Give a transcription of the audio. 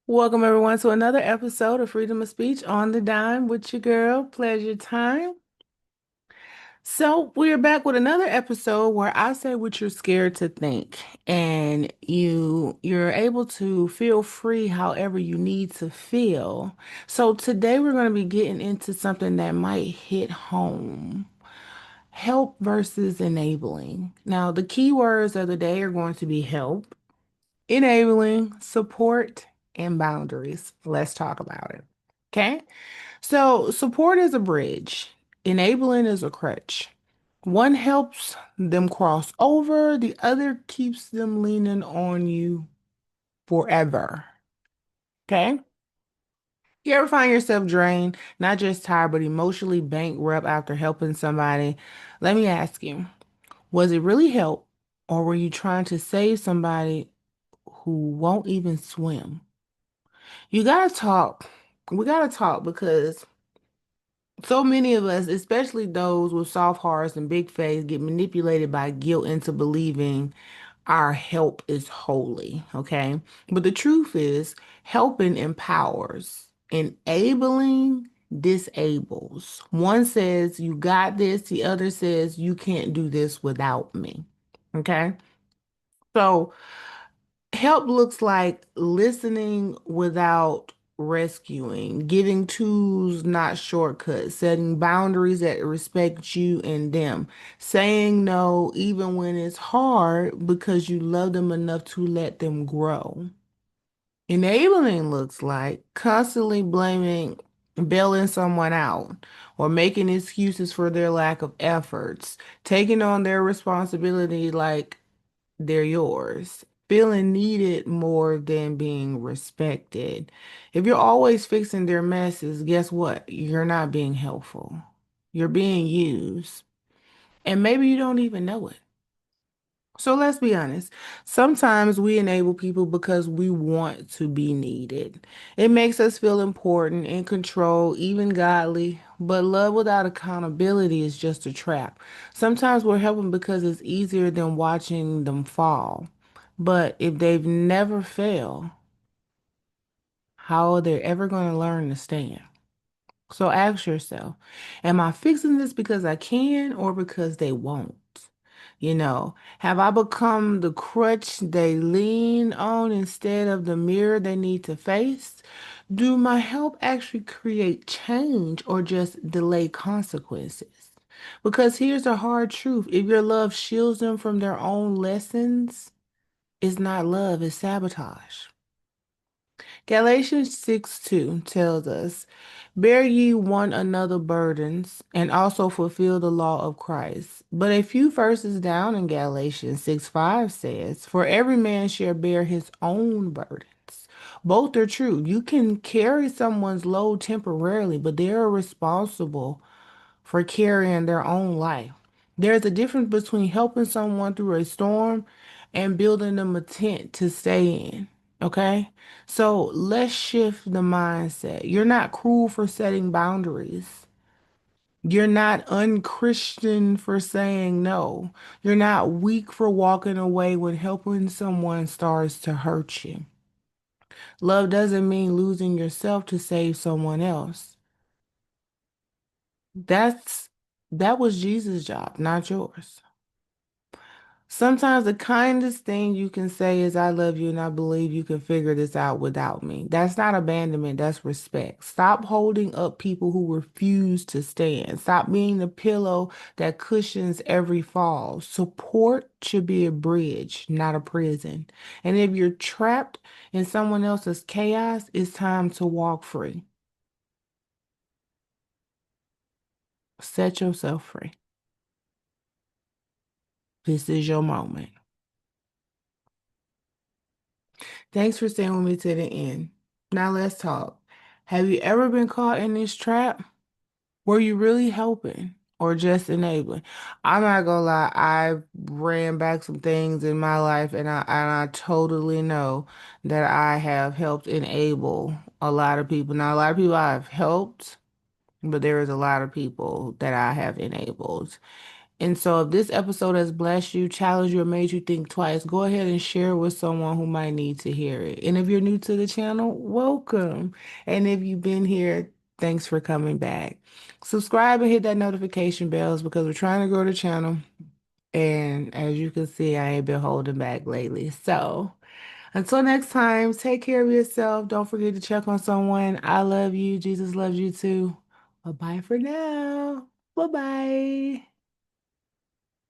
Welcome everyone to another episode of Freedom of Speech on the Dime with your girl, Pleasure Time. So we're back with another episode where I say what you're scared to think, and you're able to feel free however you need to feel. So today we're going to be getting into something that might hit home. Help versus enabling. Now, the key words of the day are going to be help, enabling, support, and boundaries. Let's talk about it. Okay? So, support is a bridge, enabling is a crutch. One helps them cross over, the other keeps them leaning on you forever. Okay? You ever find yourself drained, not just tired, but emotionally bankrupt after helping somebody? Let me ask you, was it really help, or were you trying to save somebody who won't even swim? You gotta talk. We gotta talk because so many of us, especially those with soft hearts and big faces, get manipulated by guilt into believing our help is holy, okay? But the truth is, helping empowers, enabling disables. One says, you got this, the other says, you can't do this without me, okay? So, help looks like listening without rescuing, giving tools, not shortcuts, setting boundaries that respect you and them, saying no even when it's hard because you love them enough to let them grow. Enabling looks like constantly blaming, bailing someone out, or making excuses for their lack of efforts, taking on their responsibility like they're yours. Feeling needed more than being respected. If you're always fixing their messes, guess what? You're not being helpful. You're being used. And maybe you don't even know it. So let's be honest. Sometimes we enable people because we want to be needed. It makes us feel important, in control, even godly. But love without accountability is just a trap. Sometimes we're helping because it's easier than watching them fall. But if they've never failed, how are they ever going to learn to stand? So ask yourself, am I fixing this because I can or because they won't? Have I become the crutch they lean on instead of the mirror they need to face? Do my help actually create change or just delay consequences? Because here's the hard truth. If your love shields them from their own lessons, it's not love, it's sabotage. Galatians 6:2 tells us, bear ye one another burdens and also fulfill the law of Christ. But a few verses down in Galatians 6:5 says, for every man shall bear his own burdens. Both are true. You can carry someone's load temporarily, but they are responsible for carrying their own life. There's a difference between helping someone through a storm and building them a tent to stay in. Okay? So let's shift the mindset. You're not cruel for setting boundaries. You're not unchristian for saying no. You're not weak for walking away when helping someone starts to hurt you. Love doesn't mean losing yourself to save someone else. That's that was Jesus' job, not yours. Sometimes the kindest thing you can say is, I love you and I believe you can figure this out without me. That's not abandonment, that's respect. Stop holding up people who refuse to stand. Stop being the pillow that cushions every fall. Support should be a bridge, not a prison. And if you're trapped in someone else's chaos, it's time to walk free. Set yourself free. This is your moment. Thanks for staying with me to the end. Now let's talk. Have you ever been caught in this trap? Were you really helping or just enabling? I'm not gonna lie, I ran back some things in my life and I totally know that I have helped enable a lot of people. Now, a lot of people I've helped, but there is a lot of people that I have enabled. And so if this episode has blessed you, challenged you, or made you think twice, go ahead and share it with someone who might need to hear it. And if you're new to the channel, welcome. And if you've been here, thanks for coming back. Subscribe and hit that notification bells because we're trying to grow the channel. And as you can see, I ain't been holding back lately. So until next time, take care of yourself. Don't forget to check on someone. I love you. Jesus loves you too. Bye bye for now. Bye bye.